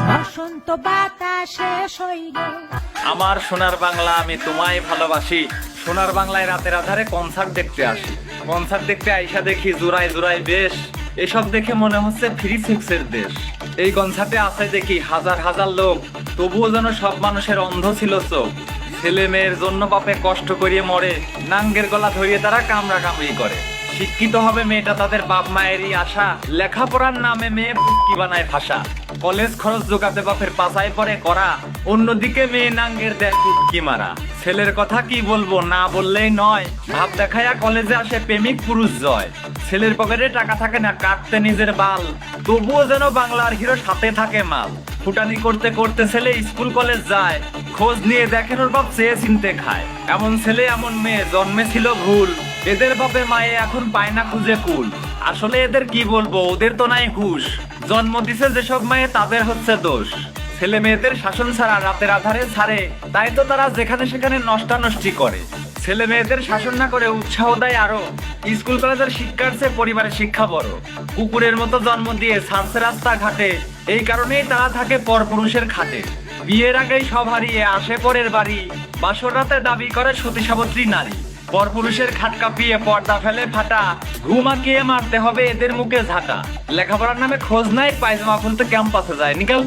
বসন্ত বাতাসে শৈল। আমার সোনার বাংলা, আমি তোমায় ভালোবাসি। সোনার বাংলায় রাতের আধারে কনসার্ট দেখতে আসি। কনসার্ট দেখতে আইসা দেখি জোড়ায় জোড়ায় বেশ, এসব দেখে মনে হচ্ছে ফ্রি সেক্সের দেশ। এই কনসার্টে আসে দেখি হাজার হাজার লোক, তবুও যেন সব মানুষের অন্ধ ছিল চোখ। ছেলে মেয়ের জন্য বাপে কষ্ট করিয়ে মরে, নাঙ্গের গলা ধরিয়ে তারা কামড়া কামড়ি করে। শিক্ষিত হবে মেয়েটা তাদের বাপ মায়েরই আশা, লেখাপড়ার নামে মেয়ে কি বানায় ভাষা। কলেজ খরচ জোগাতে বাপের পাশায় পরে করা, অন্যদিকে মেয়ে নাঙ্গের দেয় টুটকি মারা। ছেলের কথা কি বলবো, না বললেই নয়, ভাব দেখায়া কলেজে আসে প্রেমিক পুরুষ জয়। ছেলের পকেটে টাকা থাকে না, কাটতে নিজের বাল, তবুও যেন বাংলার হিরো সাথে থাকে মাল। ফুটানি করতে করতে ছেলে স্কুল কলেজ যায়, খোঁজ নিয়ে দেখেন ওর বাপ চেয়ে চিনতে খায়। এমন ছেলে এমন মেয়ে জন্মে ছিল ভুল, এদের বাপে মায়ে এখন পায় না খুঁজে কুল। আসলে এদের কি বলবো, ওদের তো নাই হুশ, জন্ম দিছে যেসব মায়ে তাদের হচ্ছে দোষ। ছেলে মেয়েদের শাসন ছাড়া রাতের আধারে ছাড়ে, তাই তো তারা যেখানে সেখানে নষ্টানষ্টি করে। ছেলে মেয়েদের শাসন না করে উৎসাহ দেয় আরো, স্কুল কলেজের শিক্ষার চেয়ে পরিবারের শিক্ষা বড়। কুকুরের মতো জন্ম দিয়ে ছাড়ছে রাস্তা ঘাটে, এই কারণেই তারা থাকে পরপুরুষের খাটে। বিয়ের আগেই সব হারিয়ে আসে পরের বাড়ি, বাসর রাতে দাবি করে সতী সাবিত্রী নারী। পরপুরুষের খাট কাঁপিয়ে পর্দা ফেলে ফাটা, ঘুম আঁকিয়ে মারতে হবে এদের মুখে ঝাঁটা। লেখাপড়ার নামে খোঁজ নাই, পায়জামা খুলতে ক্যাম্পাসে যায় নিকাল।